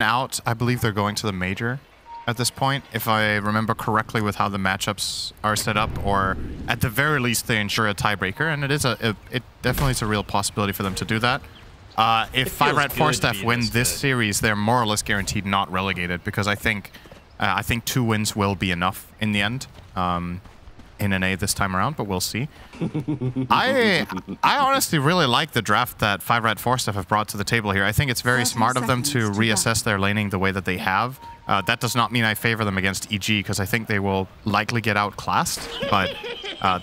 out. I believe they're going to the major at this point, if I remember correctly with how the matchups are set up, or at the very least they ensure a tiebreaker, and it definitely is a real possibility for them to do that. If 5RATFORCESTAFF win this series, they're more or less guaranteed not relegated, because I think 2 wins will be enough in the end. In an A this time around, but we'll see. I honestly really like the draft that 5RATFORCESTAFF have brought to the table here. I think it's very smart of them to reassess their laning the way that they have. That does not mean I favor them against EG, because I think they will likely get outclassed, but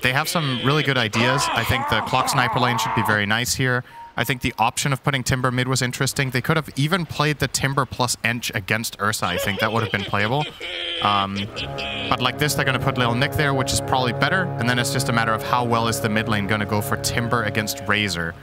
they have some really good ideas. I think the clock sniper lane should be very nice here. I think the option of putting Timber mid was interesting. They could have even played the Timber plus Ench against Ursa. I think that would have been playable. But like this, they're going to put Lil Nick there, which is probably better. And then it's just a matter of how well is the mid lane going to go for Timber against Razor,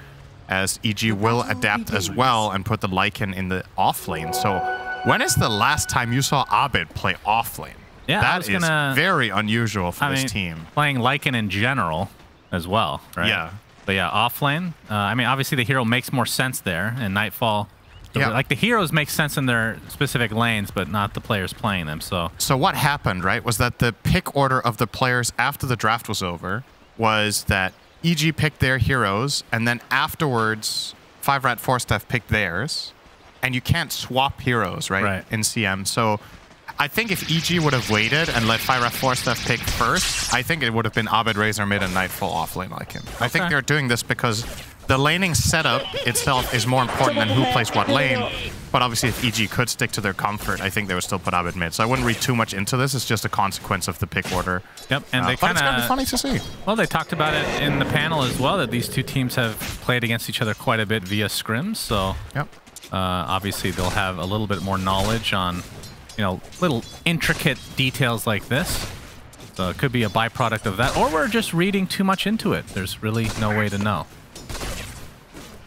as EG will adapt as well and put the Lycan in the off lane. So when is the last time you saw Abed play off lane? Yeah, that is very unusual for this team. Playing Lycan in general as well, right? Yeah. But yeah, off lane. I mean, obviously the hero makes more sense there, and Nightfall. Yeah. Like the heroes make sense in their specific lanes, but not the players playing them. So what happened, right, was that the pick order of the players after the draft was over was that EG picked their heroes, and then afterwards 5RATFORCESTAFF picked theirs, and you can't swap heroes, right. In CM. So I think if EG would have waited and let 5RATFORCESTAFF pick first, I think it would have been Abed, Razor mid, and Nightfall offlane like him. I think they're doing this because the laning setup itself is more important than who plays what lane. But obviously, if EG could stick to their comfort, I think they would still put Abed mid. So I wouldn't read too much into this. It's just a consequence of the pick order. Yep, and but it's going to be funny to see. Well, they talked about it in the panel as well, that these two teams have played against each other quite a bit via scrims. So obviously, they'll have a little bit more knowledge on, you know, little intricate details like this. So it could be a byproduct of that, or we're just reading too much into it. There's really no way to know.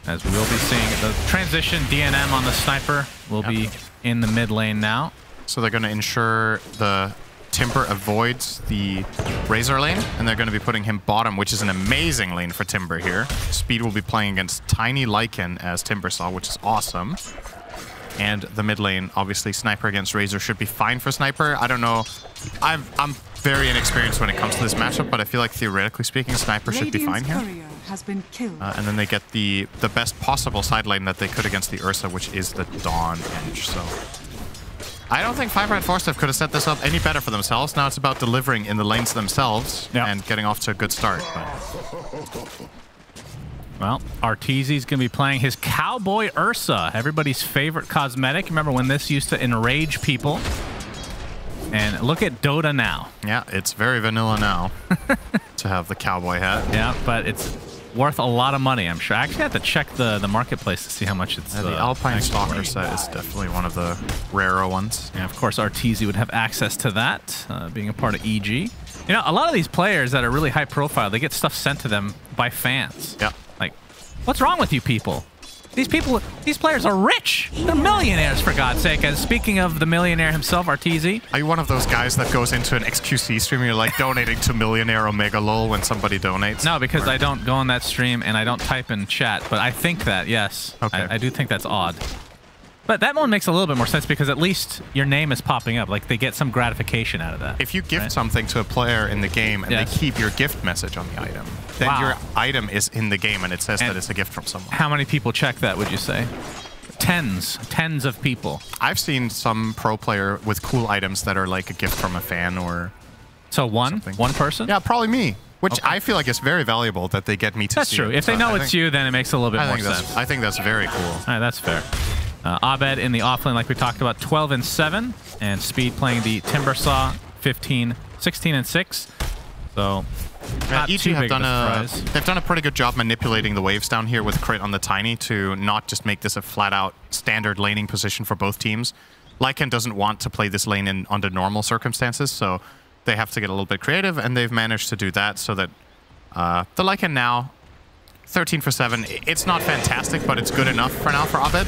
As we will be seeing the transition DNM on the sniper will be in the mid lane now. So they're going to ensure the Timber avoids the Razor lane, and they're going to be putting him bottom, which is an amazing lane for Timber here. Speed will be playing against Tiny Lycan as Timber saw, which is awesome. And the mid lane, obviously, Sniper against Razor should be fine for Sniper. I don't know. I'm very inexperienced when it comes to this matchup, but I feel like theoretically speaking, Sniper should be fine here. Has been killed. And then they get the best possible side lane that they could against the Ursa, which is the Dawn Edge. So I don't think 5RATFORCESTAFF could have set this up any better for themselves. Now it's about delivering in the lanes themselves and getting off to a good start. Well, Arteezy's going to be playing his Cowboy Ursa, everybody's favorite cosmetic. Remember when this used to enrage people? And look at Dota now. Yeah, it's very vanilla now to have the cowboy hat. Yeah, but it's worth a lot of money, I'm sure. I actually have to check the marketplace to see how much it's the Alpine Stalker set is definitely one of the rarer ones. Yeah, of course, Arteezy would have access to that, being a part of EG. You know, a lot of these players that are really high profile, they get stuff sent to them by fans. Yeah. Like, what's wrong with you people? These players are rich. They're millionaires, for God's sake. And speaking of the millionaire himself, Arteezy. Are you one of those guys that goes into an XQC stream and you're like donating to Millionaire Omega Lol when somebody donates? No, because I don't go on that stream and I don't type in chat. But I think that, yes. Okay. I do think that's odd. But that one makes a little bit more sense because at least your name is popping up. Like, they get some gratification out of that. If you gift something to a player in the game and they keep your gift message on the item, then your item is in the game and it says that it's a gift from someone. How many people check that, would you say? Tens of people. I've seen some pro player with cool items that are like a gift from a fan or one person? Yeah, probably me. Which I feel like is very valuable that they get me to see. That's true. If they know it's you, then it makes a little bit more sense. I think that's very cool. All right, that's fair. Abed in the offlane, like we talked about, 12 and 7, and Speed playing the Timber Saw, 16 and 6. So EG have they've done a pretty good job manipulating the waves down here with crit on the Tiny to not just make this a flat-out standard laning position for both teams. Lycan doesn't want to play this lane under normal circumstances, so they have to get a little bit creative, and they've managed to do that so that the Lycan now, 13 for 7. It's not fantastic, but it's good enough for now for Abed.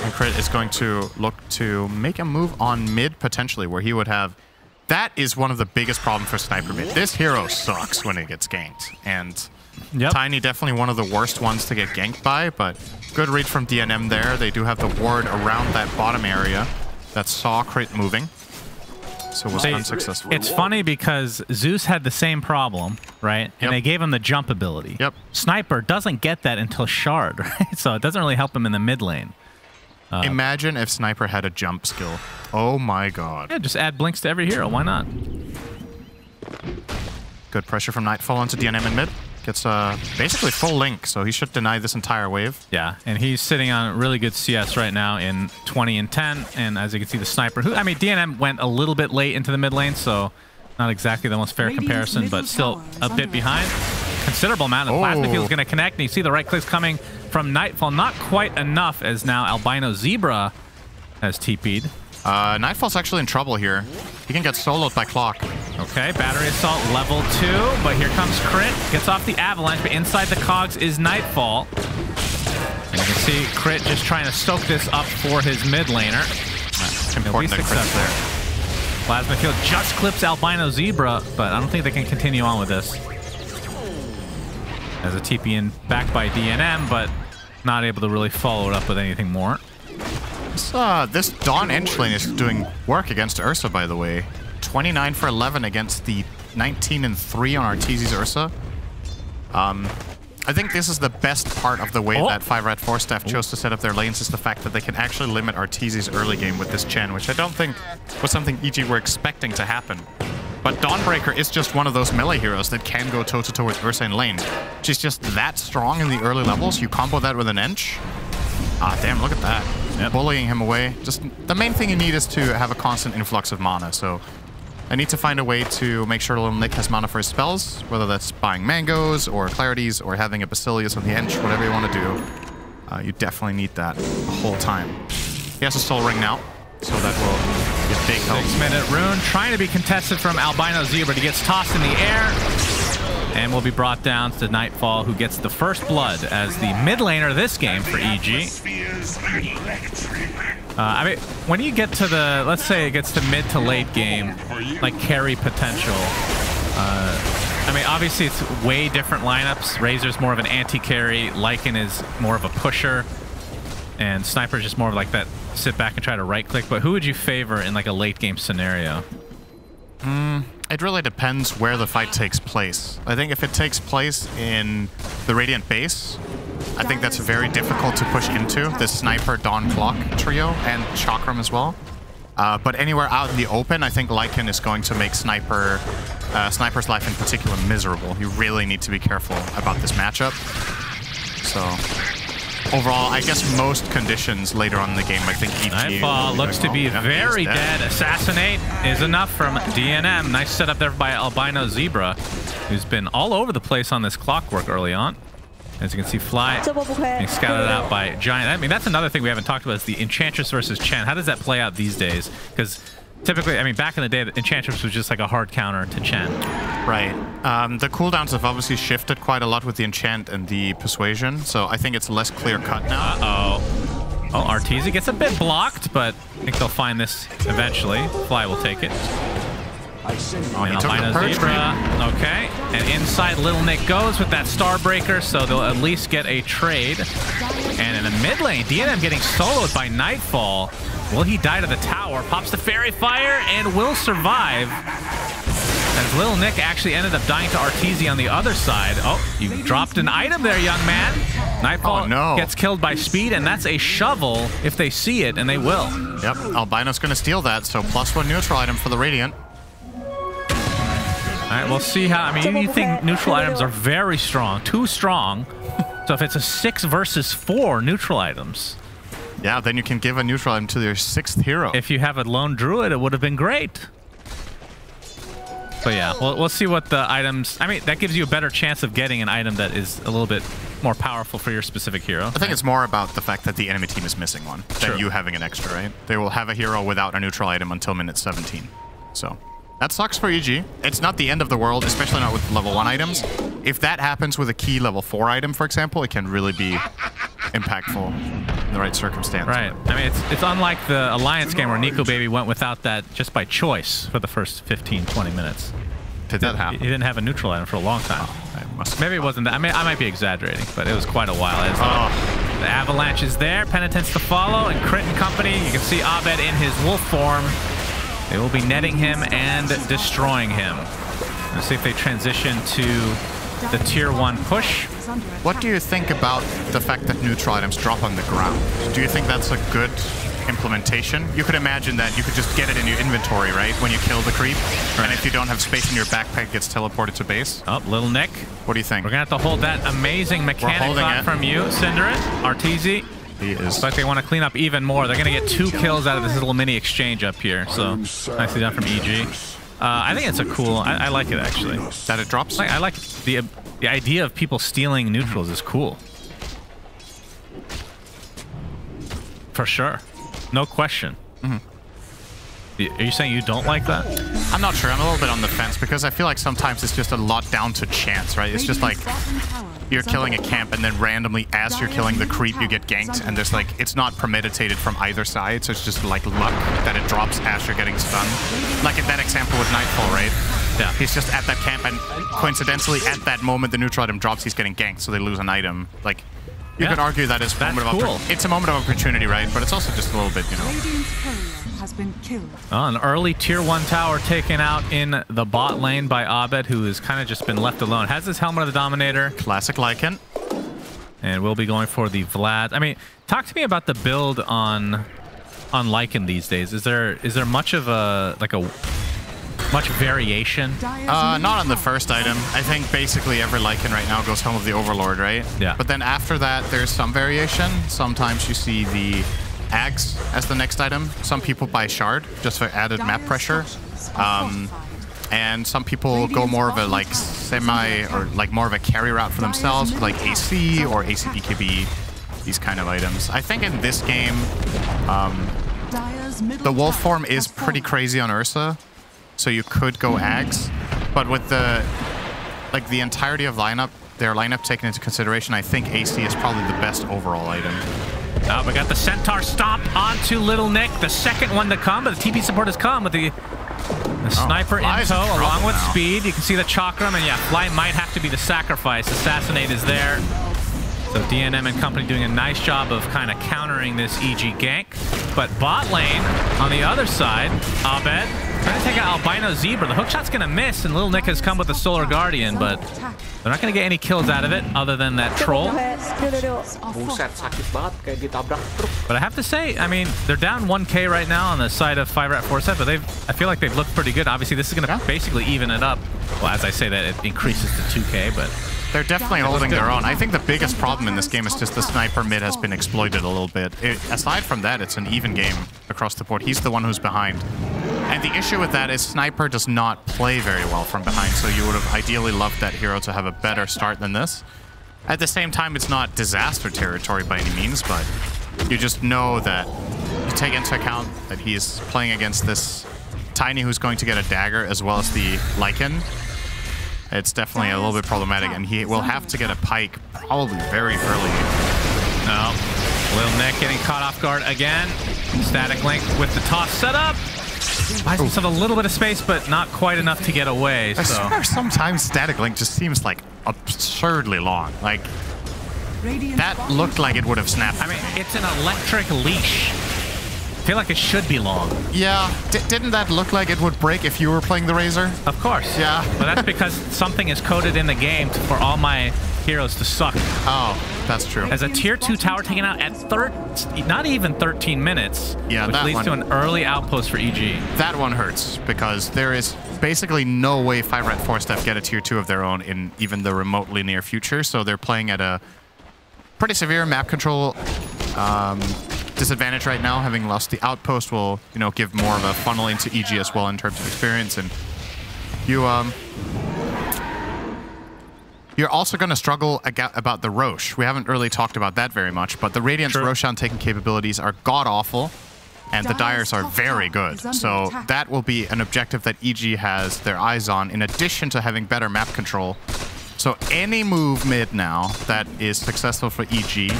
And Crit is going to look to make a move on mid, potentially, where he would have... That is one of the biggest problems for Sniper mid. This hero sucks when it gets ganked. And Tiny definitely one of the worst ones to get ganked by, but Good read from DNM there. They do have the ward around that bottom area that saw Crit moving. So it was unsuccessful. It's funny because Zeus had the same problem, right? And they gave him the jump ability. Yep. Sniper doesn't get that until Shard, right? So it doesn't really help him in the mid lane. Imagine if Sniper had a jump skill. Oh my god. Yeah, just add blinks to every hero. Why not? Good pressure from Nightfall onto DNM in mid. Gets basically full link, so he should deny this entire wave. Yeah, and he's sitting on really good CS right now in 20 and 10. And as you can see, the Sniper, who, I mean, DNM went a little bit late into the mid lane, so not exactly the most fair comparison, but still a bit behind. Considerable amount of plasma field is going to connect, and you see the right clicks coming from Nightfall. Not quite enough, as now Albino Zebra has TP'd. Nightfall's actually in trouble here. He can get soloed by Clock. Okay, Battery Assault level 2, but here comes Crit. Gets off the Avalanche, but inside the cogs is Nightfall. And you can see Crit just trying to stoke this up for his mid laner. Important success there. Plasma Field just clips Albino Zebra, but I don't think they can continue on with this. As a TP in backed by DNM, but not able to really follow it up with anything more. This Dawn Inch lane is doing work against Ursa, by the way. 29 for 11 against the 19 and 3 on Arteezy's Ursa. I think this is the best part of the way that 5RATFORCESTAFF chose to set up their lanes, is the fact that they can actually limit Arteezy's early game with this Chen, which I don't think was something EG were expecting to happen. But Dawnbreaker is just one of those melee heroes that can go toe-to-toe with Ursa in lane. She's just that strong in the early levels. You combo that with an Inch. Ah, damn, look at that. Bullying him away. Just the main thing you need is to have a constant influx of mana, so I need to find a way to make sure Little Nick has mana for his spells, whether that's buying mangoes or clarities or having a Basilius on the Inch, whatever you want to do. You definitely need that the whole time. He has a Soul Ring now, so that will get big help. 6-minute rune trying to be contested from Albino Zebra. He gets tossed in the air and will be brought down to Nightfall, who gets the first blood as the mid laner this game for EG. I mean, when you get to the, let's say it gets to mid to late game, like carry potential, I mean, obviously it's way different lineups. Razor's more of an anti-carry, Lycan is more of a pusher, and Sniper's just more of like that sit back and try to right click. But who would you favor in like a late game scenario? It really depends where the fight takes place. I think if it takes place in the Radiant base, I think that's very difficult to push into, this Sniper Dawn Clock trio, and Chakram as well. But anywhere out in the open, I think Lycan is going to make Sniper's life in particular miserable. You really need to be careful about this matchup. So overall, I guess most conditions later on in the game, I think EG... Nightfall looks to be very dead. Assassinate is enough from DNM. Nice setup there by Albino Zebra, who's been all over the place on this clockwork early on. As you can see, Fly being scouted out by Giant. I mean, that's another thing we haven't talked about, is the Enchantress versus Chen. How does that play out these days? Because typically, I mean, back in the day, the Enchantress was just like a hard counter to Chen. Right. The cooldowns have obviously shifted quite a lot with the Enchant and the Persuasion, so I think it's less clear-cut now. Uh-oh. Oh, Arteezy gets a bit blocked, but I think they'll find this eventually. Fly will take it. Oh, he took the purge. Okay, and inside Little Nick goes with that Starbreaker, so they'll at least get a trade. And in the mid lane, DNM getting soloed by Nightfall. Will he die to the tower? Pops the Fairy Fire and will survive. As Little Nick actually ended up dying to Arteezy on the other side. Oh, you dropped an item there, young man. Nightfall gets killed by speed, and that's a shovel if they see it, and they will. Yep, Albino's going to steal that, so +1 neutral item for the Radiant. All right, we'll see how... I mean, you think neutral items are very strong, too strong. So if it's a 6 versus 4 neutral items... Yeah, then you can give a neutral item to your 6th hero. If you have a lone druid, it would have been great. But yeah, we'll see what the items... I mean, that gives you a better chance of getting an item that is a little bit more powerful for your specific hero. I think it's more about the fact that the enemy team is missing one than you having an extra, right? They will have a hero without a neutral item until minute 17. So that sucks for EG. It's not the end of the world, especially not with level 1 items. If that happens with a key level 4 item, for example, it can really be impactful in the right circumstance. Right. I mean, it's unlike the Alliance game where Nico Baby went without that just by choice for the first 15, 20 minutes. Did that happen? He didn't have a neutral item for a long time. Oh, Maybe it wasn't that. I mean, I might be exaggerating, but it was quite a while. The avalanche is there. Penitence to follow, and Crit and company. You can see Abed in his wolf form. They will be netting him and destroying him. Let's see if they transition to the tier 1 push. What do you think about the fact that neutral items drop on the ground? Do you think that's a good implementation? You could imagine that you could just get it in your inventory, right? When you kill the creep. Right. And if you don't have space in your backpack, it gets teleported to base. Oh, Little Nick. What do you think? We're going to have to hold that amazing mechanic thought from you, Cinderit. Arteezy. He is. Looks like they want to clean up even more. They're going to get 2 kills out of this little mini exchange up here. So, nicely done from EG. I think it's a cool... I like it, actually. That it drops? I like the idea of people stealing neutrals is cool. For sure. No question. Are you saying you don't like that? I'm not sure. I'm a little bit on the fence because I feel like sometimes it's just a lot down to chance, right? It's just like you're killing a camp and then randomly as you're killing the creep, you get ganked. And there's like, it's not premeditated from either side. So it's just like luck that it drops as you're getting stunned. Like in that example with Nightfall, right? Yeah. He's just at that camp and coincidentally at that moment the neutral item drops, he's getting ganked. So they lose an item. Like, you could argue that it's a moment of it's a moment of opportunity, right? But it's also just a little bit, you know. Has been killed. Oh, an early tier 1 tower taken out in the bot lane by Abed, who has kind of just been left alone. Has his Helmet of the Dominator. Classic Lycan. And we'll be going for the Vlad. I mean, talk to me about the build on Lycan these days. Is there much of a much variation? Not on the first item. I think basically every Lycan right now goes home of the Overlord, right? Yeah. But then after that, there's some variation. Sometimes you see the Ags as the next item. Some people buy Shard just for added map pressure. And some people go more of a like semi or like more of a carry route for themselves, like AC or ACBKB, these kind of items. I think in this game, the wolf form is pretty crazy on Ursa. So you could go Ags, but with the entirety of their lineup taken into consideration, I think AC is probably the best overall item. We got the Centaur stomp onto Little Nick, the second one to come, but the TP support has come with the sniper in tow along with speed. You can see the Chakram, and yeah, Fly might have to be the sacrifice. Assassinate is there. So DNM and company doing a nice job of kind of countering this EG gank. But bot lane on the other side, Abed trying to take out Albino Zebra. The hookshot's going to miss, and Little Nick has come with the Solar Guardian, but they're not going to get any kills out of it other than that troll. But I have to say, I mean, they're down 1k right now on the side of 5RATFORCESTAFF, but I feel like they've looked pretty good. Obviously, this is going to basically even it up. Well, as I say that, it increases to 2k, but... They're definitely holding their own. I think the biggest problem in this game is just the sniper mid has been exploited a little bit. Aside from that, it's an even game across the board. He's the one who's behind. And the issue with that is sniper does not play very well from behind, so you would have ideally loved that hero to have a better start than this. At the same time, it's not disaster territory by any means, but you just know that you take into account that he is playing against this Tiny who's going to get a dagger as well as the Lycan. It's definitely a little bit problematic, and he will have to get a pike probably very early. No. Little Nick getting caught off guard again. Static Link with the toss set up. Buys himself a little bit of space, but not quite enough to get away. I swear sometimes Static Link just seems like absurdly long. Like, that looked like it would have snapped. I mean, it's an electric leash. I feel like it should be long. Yeah. Didn't that look like it would break if you were playing the Razor? Of course. Yeah. But that's because something is coded in the game for all my heroes to suck. Oh, that's true. As a tier 2 tower taken out at not even 13 minutes, yeah, which leads to an early outpost for EG. That one hurts because there is basically no way 5RATFORCESTAFF get a tier 2 of their own in even the remotely near future. So they're playing at a pretty severe map control disadvantage right now. Having lost the outpost will, you know, give more of a funnel into EG as well in terms of experience. And you're also going to struggle about the Roche. We haven't really talked about that very much, but the Radiant's Roshan taking capabilities are god-awful, and the Dyers are very good. So that will be an objective that EG has their eyes on, in addition to having better map control. So any move mid now that is successful for EG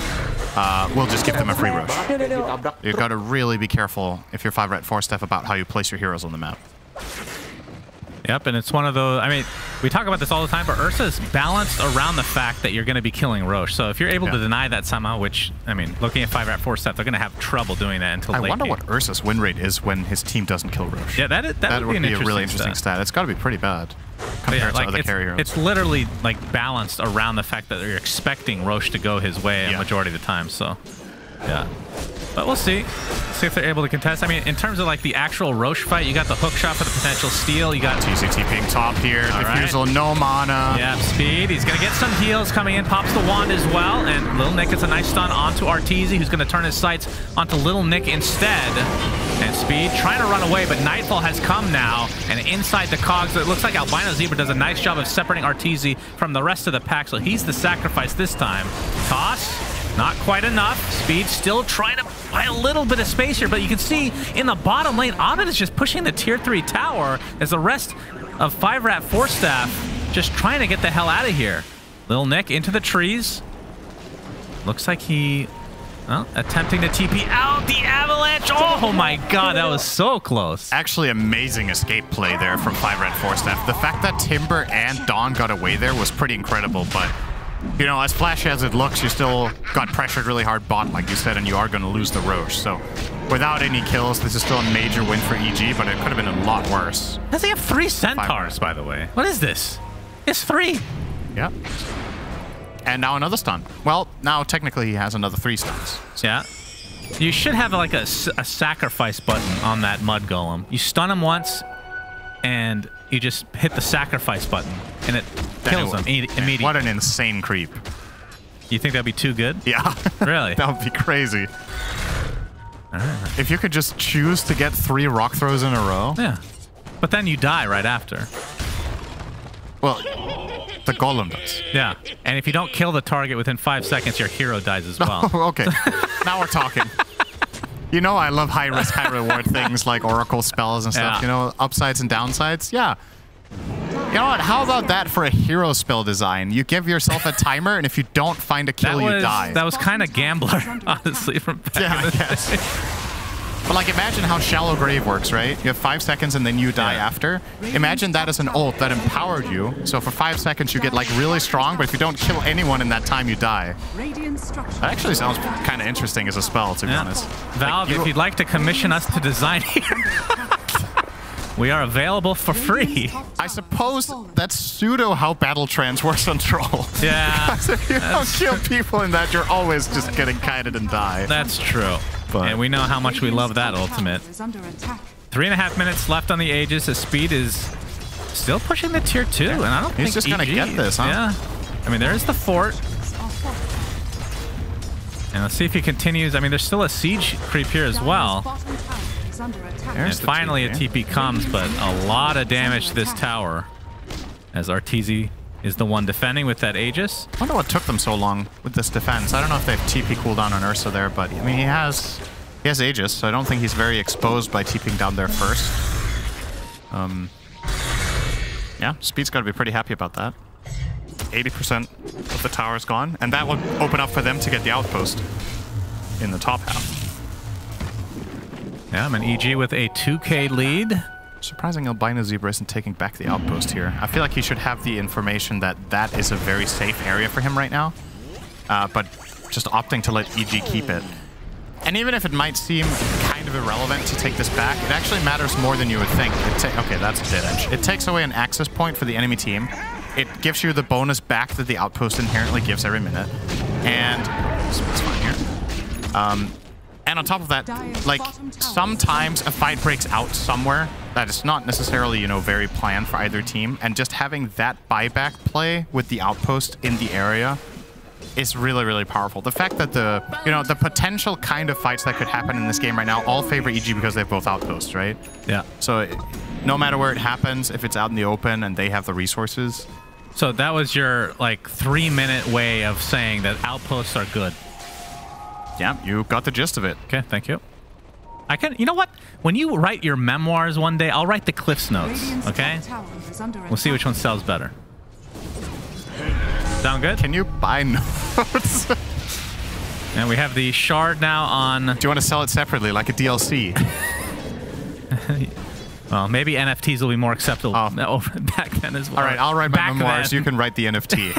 will just give them a free rush. You've got to really be careful if you're 5RATFORCESTAFF about how you place your heroes on the map. Yep, and it's one of those, I mean, we talk about this all the time, but Ursa is balanced around the fact that you're going to be killing Roche. So if you're able to deny that somehow, which, I mean, looking at 5RATFORCESTAFF, they're going to have trouble doing that until late I wonder game. what Ursa's win rate is when his team doesn't kill Roche. Yeah, that would be a really interesting stat. It's got to be pretty bad compared to other carry heroes. It's literally like balanced around the fact that you're expecting Roche to go his way a majority of the time. So, yeah. But we'll see. See if they're able to contest. I mean, in terms of like the actual Roche fight, you got the hook shot for the potential steal. You got TCT being top here. Refusal, no mana. Yeah, speed. He's going to get some heals coming in. Pops the wand as well. And Little Nick gets a nice stun onto Arteezy, who's going to turn his sights onto Little Nick instead. And Speed trying to run away, but Nightfall has come now. And inside the cogs, it looks like Albino Zebra does a nice job of separating Arteezy from the rest of the pack. So he's the sacrifice this time. Toss. Not quite enough. Speed still trying to buy a little bit of space here, but you can see in the bottom lane, Ovid is just pushing the tier 3 tower as the rest of 5RATFORCESTAFF just trying to get the hell out of here. Lil Nick into the trees. Looks like he, well, attempting to TP out the avalanche. Oh my god, that was so close. Actually, amazing escape play there from 5RATFORCESTAFF. The fact that Timber and Dawn got away there was pretty incredible, but you know, as flashy as it looks, you still got pressured really hard bot, like you said, and you are going to lose the Roche. So, without any kills, this is still a major win for EG, but it could have been a lot worse. Does he have 3 centaurs, by the way? What is this? It's 3. Yep. And now another stun. Well, now technically he has another 3 stuns. So. Yeah. You should have like a sacrifice button on that Mud Golem. You stun him once, and you just hit the sacrifice button, and it kills him immediately. What an insane creep. You think that'd be too good? Yeah. Really? That would be crazy. If you could just choose to get 3 rock throws in a row. Yeah. But then you die right after. Well, the Golem does. Yeah. And if you don't kill the target within 5 seconds, your hero dies as well. Oh, okay. Now we're talking. You know I love high-risk, high-reward things like Oracle spells and stuff. You know, upsides and downsides. Yeah. You know what? How about that for a hero spell design? You give yourself a timer, and if you don't find a kill, you die. That was kind of gambler, honestly, from back in the day. But like, imagine how Shallow Grave works, right? You have 5 seconds and then you die after. Imagine that as an ult that empowered you. So for 5 seconds you get like really strong, but if you don't kill anyone in that time, you die. That actually sounds kind of interesting as a spell, to be honest. Valve, like, if you'd like to commission us to design here, we are available for free. I suppose that's pseudo how Battle Trance works on Troll. Yeah. Because if you don't kill people in that, you're always just getting kited and die. That's true. But and we know how much we love that ultimate. 3.5 minutes left on the Aegis. His speed is still pushing the tier 2, and I don't think he's just gonna get this, huh? Yeah. I mean, there is the fort. And let's see if he continues. I mean, there's still a siege creep here as well. And finally a TP comes, but a lot of damage to this tower as Arteezy is the one defending with that Aegis. I wonder what took them so long with this defense. I don't know if they have TP cooldown on Ursa there, but I mean, he has Aegis, so I don't think he's very exposed by TPing down there first. Yeah, Speed's got to be pretty happy about that. 80% of the tower's gone, and that will open up for them to get the outpost in the top half. Yeah, I'm an EG with a 2K lead. Surprising Albino Zebra isn't taking back the outpost here. I feel like he should have the information that that is a very safe area for him right now, but just opting to let EG keep it. And even if it might seem kind of irrelevant to take this back, it actually matters more than you would think. Okay, that's a dead edge. It takes away an access point for the enemy team. It gives you the bonus back that the outpost inherently gives every minute. And it's fine here. And on top of that, like, sometimes a fight breaks out somewhere that is not necessarily, you know, very planned for either team. And just having that buyback play with the outpost in the area is really, really powerful. The fact that the, you know, the potential kind of fights that could happen in this game right now all favor EG because they have both outposts, right? Yeah. So no matter where it happens, if it's out in the open and they have the resources. So that was your, like, 3-minute way of saying that outposts are good. Yeah, you got the gist of it. Okay, thank you. I can, you know what? When you write your memoirs one day, I'll write the Cliff's Notes, okay? We'll see which one sells better. Sound good? Can you buy notes? And we have the shard now on... Do you want to sell it separately, like a DLC? Well, maybe NFTs will be more acceptable over back then as well. All right, I'll write my memoirs. You can write the NFT.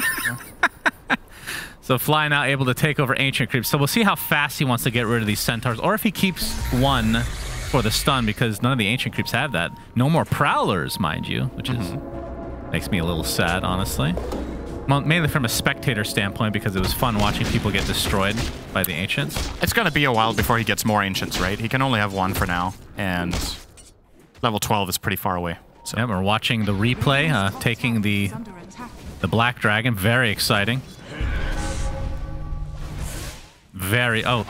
So Fly now able to take over Ancient Creep. So we'll see how fast he wants to get rid of these Centaurs, or if he keeps one for the stun, because none of the Ancient Creeps have that. No more Prowlers, mind you, which is makes me a little sad, honestly. Mainly from a spectator standpoint, because it was fun watching people get destroyed by the Ancients. It's going to be a while before he gets more Ancients, right? He can only have one for now, and level 12 is pretty far away. So. Yeah, we're watching the replay, taking the Black Dragon. Very exciting. Oh,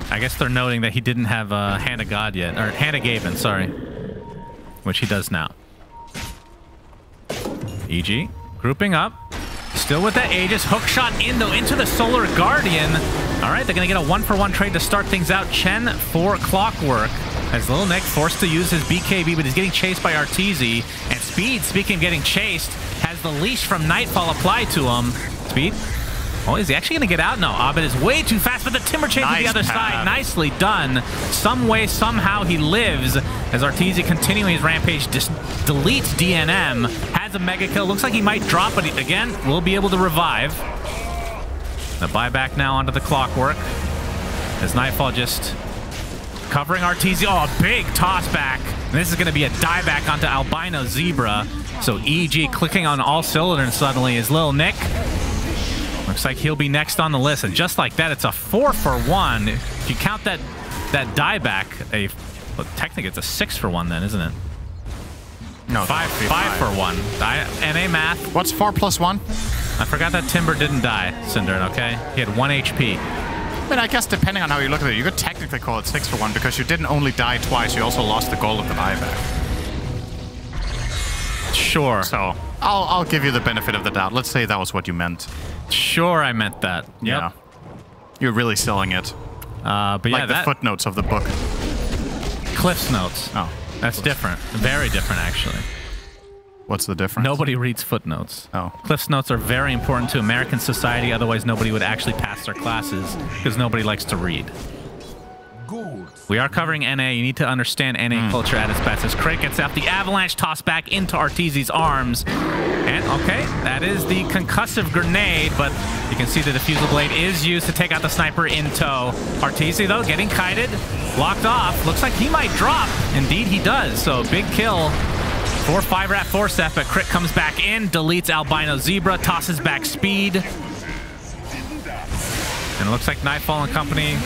I guess they're noting that he didn't have Hand of God yet, or Hand of Gaben, sorry, which he does now. EG grouping up, still with that Aegis. Hook shot into the Solar Guardian. All right, they're gonna get a 1-for-1 trade to start things out. Chen for Clockwork, as Little Nick forced to use his BKB, but he's getting chased by Arteezy. And Speed, speaking of getting chased, has the leash from Nightfall applied to him. Speed. Oh, is he actually going to get out? No, Abed is way too fast, but the Timber Chain to the other side. Nicely done. Some way, somehow he lives, as Arteezy continuing his rampage, deletes DNM, has a mega kill. Looks like he might drop, but he, again, will be able to revive. The buyback now onto the Clockwork, as Nightfall just covering Arteezy. Oh, a big toss back. And this is going to be a dieback onto Albino Zebra. So EG clicking on all cylinders suddenly is Lil Nick. Looks like he'll be next on the list, and just like that, it's a 4-for-1. If you count that dieback, well, technically it's a 6-for-1 then, isn't it? No, 5-for-1. NA math. What's 4 + 1? I forgot that Timber didn't die, Synderen, okay? He had 1 HP. I mean, I guess depending on how you look at it, you could technically call it 6-for-1 because you didn't only die twice, you also lost the goal of the buyback. Sure. So I'll give you the benefit of the doubt. Let's say that was what you meant. Sure, I meant that. Yep. Yeah. You're really selling it. But yeah, like the footnotes of the book. Cliff's notes. Oh. That's different. Very different, actually. What's the difference? Nobody reads footnotes. Oh. Cliff's notes are very important to American society, otherwise nobody would actually pass their classes, because nobody likes to read. We are covering NA. You need to understand NA culture at its best. As Craig gets out the avalanche toss back into Arteezy's arms. And, okay, that is the concussive grenade, but you can see the diffusal blade is used to take out the sniper in tow. Arteezy, though, getting kited, blocked off. Looks like he might drop. Indeed, he does. So, big kill for 5RATFORCESTAFF, but Crit comes back in, deletes Albino Zebra, tosses back Speed. And it looks like Nightfall and company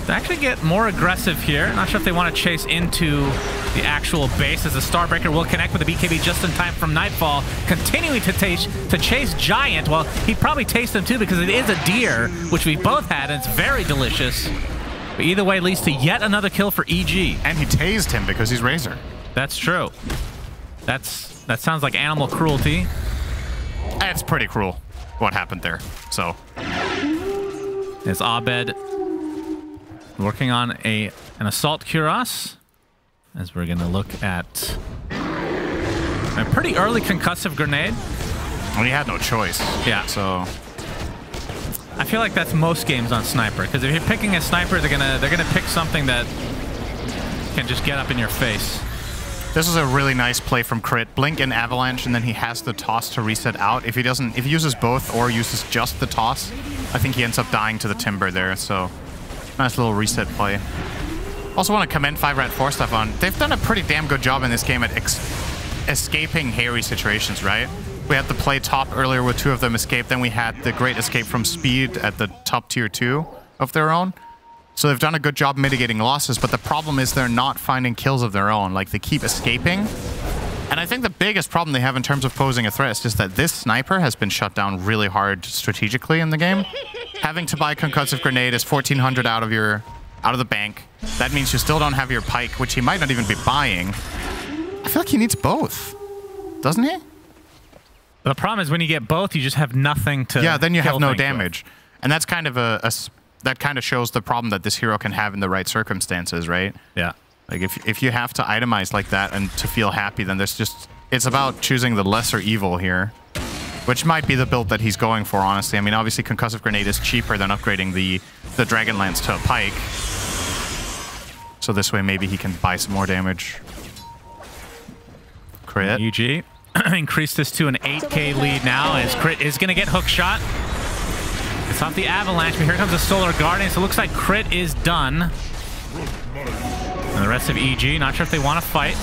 actually get more aggressive here. Not sure if they want to chase into the actual base, as the Starbreaker will connect with the BKB just in time from Nightfall, continuing to chase Giant. Well, he'd probably taste them too, because it is a deer, which we both had, and it's very delicious. But either way, leads to yet another kill for EG. And he tased him because he's Razor. That's true. That sounds like animal cruelty. It's pretty cruel what happened there. So is Abed working on an Assault Cuirass, as we're going to look at a pretty early concussive grenade. Well, he had no choice. Yeah. So I feel like that's most games on Sniper, because if you're picking a Sniper, they're gonna pick something that can just get up in your face. This is a really nice play from Crit. Blink and Avalanche, and then he has the toss to reset out. If he uses both or uses just the toss, I think he ends up dying to the Timber there. So nice little reset play. Also want to commend 5RATFORCESTAFF on, they've done a pretty damn good job in this game at escaping hairy situations, right? We had the play top earlier with 2 of them escape, then we had the great escape from Speed at the top tier 2 of their own. So they've done a good job mitigating losses, but the problem is they're not finding kills of their own. Like, they keep escaping. And I think the biggest problem they have in terms of posing a threat is just that this sniper has been shut down really hard strategically in the game. Having to buy concussive grenade is 1,400 out of the bank. That means you still don't have your pike, which he might not even be buying. I feel like he needs both, doesn't he? The problem is when you get both, you just have nothing to. Yeah, then you have no damage, and that's kind of that kind of shows the problem that this hero can have in the right circumstances, right? Yeah. Like if you have to itemize like that and to feel happy, then it's about choosing the lesser evil here, which might be the build that he's going for, honestly. I mean, obviously concussive grenade is cheaper than upgrading the Dragonlance to a pike. So this way maybe he can buy some more damage. Crit. EG increased this to an 8k lead now as Crit is going to get hook shot. It's off the Avalanche, but here comes the Solar Guardian. So it looks like Crit is done. And the rest of EG, not sure if they want to fight.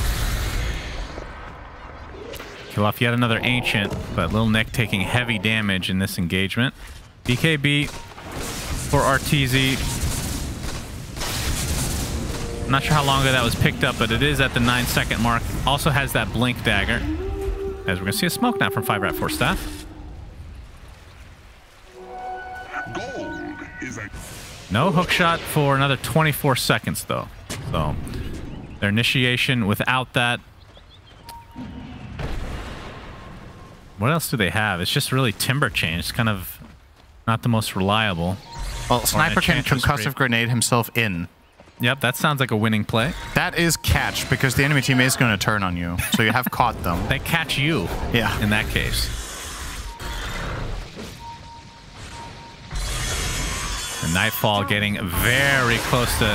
Kill off yet another Ancient, but Lil Nick taking heavy damage in this engagement. BKB for Arteezy. I'm not sure how long ago that was picked up, but it is at the 9-second mark. Also has that Blink Dagger. As we're going to see a smoke now from 5RATFORCESTAFF. No hook shot for another 24 seconds, though. So their initiation without that. What else do they have? It's just really Timber Chain. It's kind of not the most reliable. Well, Sniper can concussive grenade himself in. Yep, that sounds like a winning play. That is catch, because the enemy team is going to turn on you. So you have caught them. They catch you. Yeah. In that case. And Nightfall getting very close to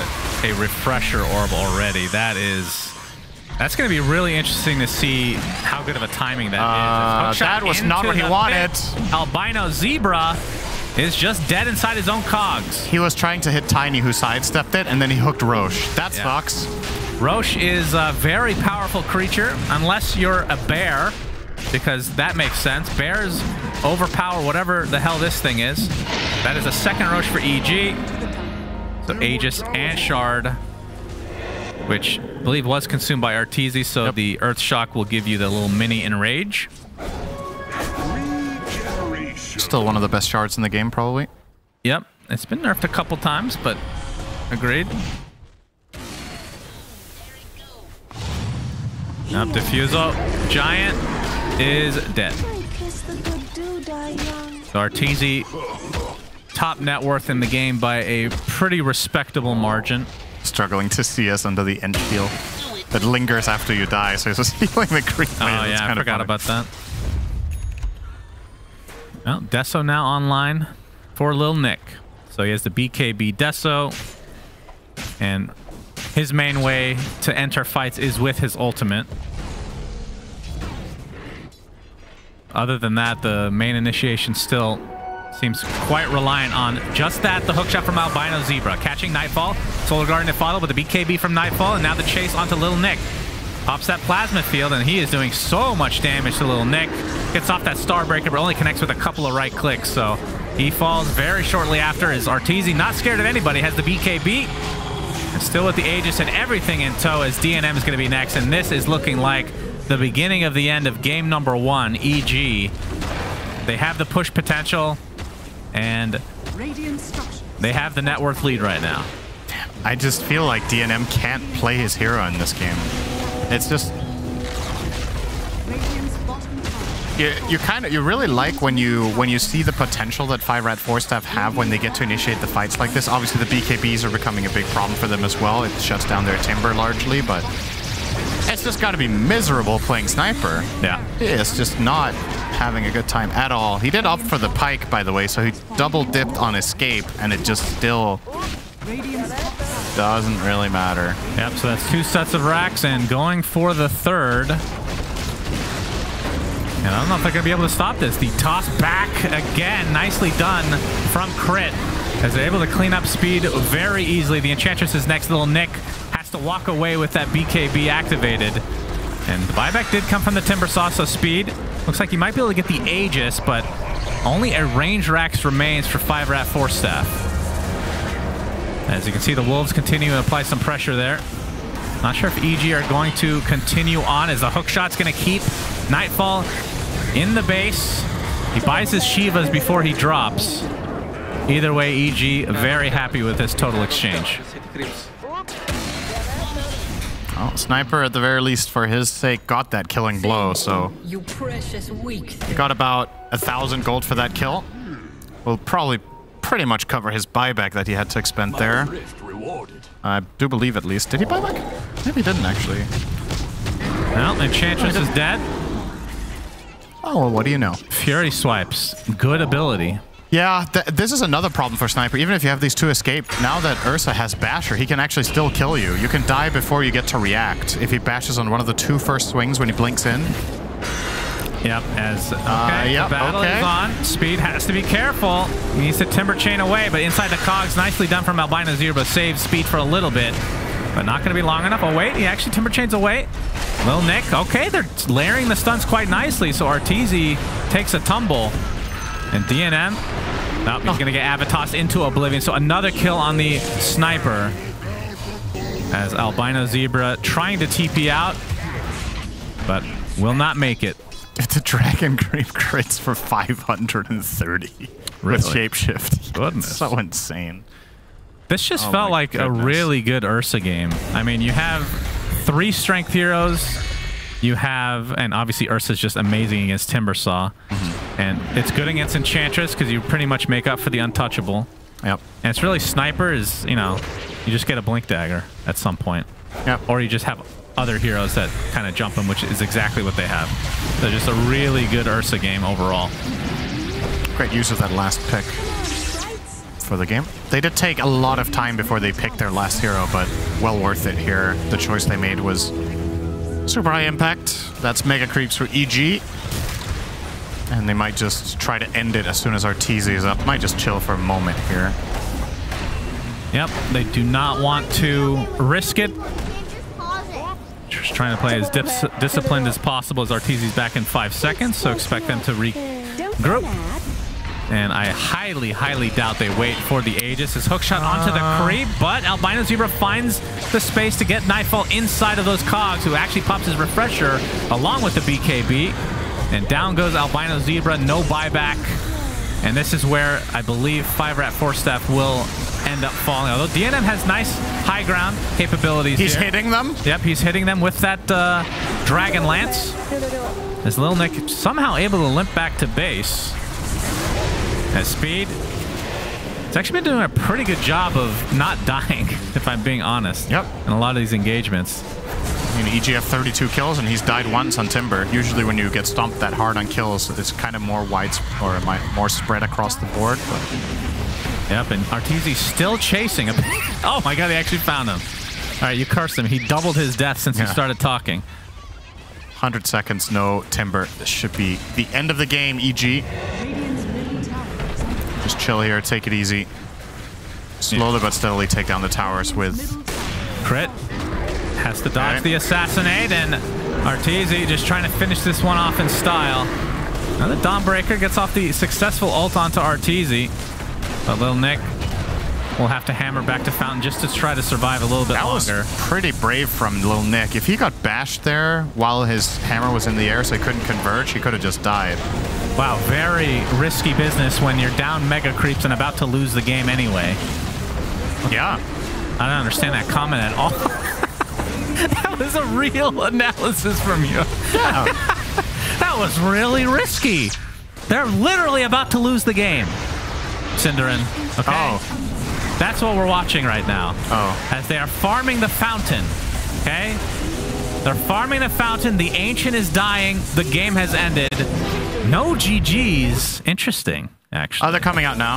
a refresher orb already. That's going to be really interesting to see how good of a timing that is. That was not what he wanted. Albino Zebra is just dead inside his own cogs. He was trying to hit Tiny, who sidestepped it, and then he hooked Roche. That sucks. Roche is a very powerful creature, unless you're a bear, because that makes sense. Bears overpower whatever the hell this thing is. That is a second Roche for EG. So Aegis and Shard, which I believe was consumed by Arteezy, so the Earth Shock will give you the little mini enrage. Still one of the best shards in the game, probably. Yep, it's been nerfed a couple times, but agreed. Up Diffusal. Giant is dead. So Arteezy, top net worth in the game by a pretty respectable margin. Struggling to see us under the end shield that lingers after you die, so he's just healing the creep. Oh yeah, I forgot about that. Well, Deso now online for Lil Nick. So he has the BKB Deso, and his main way to enter fights is with his ultimate. Other than that, the main initiation still seems quite reliant on just that, the hookshot from Albino Zebra. Catching Nightfall, Solar Guardian to follow with the BKB from Nightfall, and now the chase onto Lil Nick. Pops that plasma field, and he is doing so much damage to Lil Nick. Gets off that Starbreaker, but only connects with a couple of right clicks, so he falls very shortly after. As Arteezy, not scared of anybody, has the BKB. And still with the Aegis and everything in tow, as DNM is going to be next, and this is looking like the beginning of the end of game number 1, EG. They have the push potential, and they have the net worth lead right now. Damn, I just feel like DNM can't play his hero in this game. It's just you really like when you see the potential that 5RATFORCESTAFF have when they get to initiate the fights like this. Obviously, the BKBs are becoming a big problem for them as well. It shuts down their Timber largely, but it's just got to be miserable playing Sniper. Yeah, it's just not having a good time at all. He did opt for the Pike, by the way, so he double dipped on Escape, and it just still doesn't really matter. Yep, so that's 2 sets of racks, and going for the third. And I don't know if they're going to be able to stop this. The toss back again, nicely done from Crit, as they're able to clean up speed very easily. The Enchantress is next. Little Nick has to walk away with that BKB activated. And the buyback did come from the Timber Saw, so speed. Looks like he might be able to get the Aegis, but only a range racks remains for 5RATFORCESTAFF. As you can see, the Wolves continue to apply some pressure there. Not sure if EG are going to continue on, as the hook shot's going to keep Nightfall in the base. He buys his Shivas before he drops. Either way, EG very happy with this total exchange. Well, Sniper, at the very least, for his sake, got that killing blow, so he got about 1,000 gold for that kill. Will probably pretty much cover his buyback that he had to expend there. I do believe, at least. Did he buy back? Maybe he didn't, actually. Well, Enchantress is dead. Oh, well, what do you know? Fury swipes. Good ability. Yeah, this is another problem for Sniper. Even if you have these two escape, now that Ursa has Basher, he can actually still kill you. You can die before you get to react if he bashes on one of the two first swings when he blinks in. Yep, the battle is on. Speed has to be careful. He needs to Timber Chain away, but inside the cogs, nicely done from Albino Zebra. Saves Speed for a little bit, but not going to be long enough. Oh, wait, he actually Timber Chains away. Lil Nick, okay, they're layering the stuns quite nicely, so Arteezy takes a tumble. And DNM, nope, he's going to get Avatos into oblivion. So another kill on the Sniper as Albino Zebra trying to TP out, but will not make it. It's a Dragon Creep crits for 530 with Shapeshift. Goodness. It's so insane. This just felt like a really good Ursa game. I mean, you have 3 strength heroes. You have, and obviously Ursa's just amazing against Timbersaw. And it's good against Enchantress because you pretty much make up for the untouchable. Yep. And it's really Sniper is, you know, you just get a Blink Dagger at some point. Yep. Or you just have other heroes that kind of jump them, which is exactly what they have. So just a really good Ursa game overall. Great use of that last pick for the game. They did take a lot of time before they picked their last hero, but well worth it here. The choice they made was super high impact. That's Mega Creeps for EG. And they might just try to end it as soon as Arteezy is up. Might just chill for a moment here. Yep, they do not want to risk it. Just trying to play as disciplined as possible as Arteezy's back in 5 seconds, so expect them to regroup. And I highly, highly doubt they wait for the Aegis. His hookshot onto the creep, but Albino Zebra finds the space to get Nightfall inside of those cogs, who actually pops his refresher along with the BKB. And down goes Albino Zebra, no buyback. And this is where I believe 5RATFORCESTAFF will end up falling. Although DNM has nice high ground capabilities. He's hitting them? Yep, he's hitting them with that Dragon Lance. As Lil Nick somehow able to limp back to base. As Speed, it's actually been doing a pretty good job of not dying, if I'm being honest. Yep. In a lot of these engagements. I mean, EGF 32 kills, and he's died once on Timber. Usually when you get stomped that hard on kills, it's kind of more more spread across the board. But yep, and Arteezy still chasing him. Oh my god, he actually found him. All right, you cursed him. He doubled his death since he started talking. 100 seconds, no Timber. This should be the end of the game, EG. Just chill here, take it easy. Slowly but steadily take down the towers with... Crit. Has to dodge the Assassinate, and Arteezy just trying to finish this one off in style. Now the Dawnbreaker gets off the successful ult onto Arteezy. But Lil Nick will have to hammer back to Fountain just to try to survive a little bit longer. That was pretty brave from Lil Nick. If he got bashed there while his hammer was in the air so he couldn't converge, he could have just died. Wow, very risky business when you're down Mega Creeps and about to lose the game anyway. Yeah. I don't understand that comment at all. That was a real analysis from you. Yeah. That was really risky. They're literally about to lose the game. Cinderin. Okay. Oh. That's what we're watching right now. Oh. As they are farming the fountain. Okay? They're farming the fountain. The Ancient is dying. The game has ended. No GGs. Interesting, actually. Oh, they're coming out now.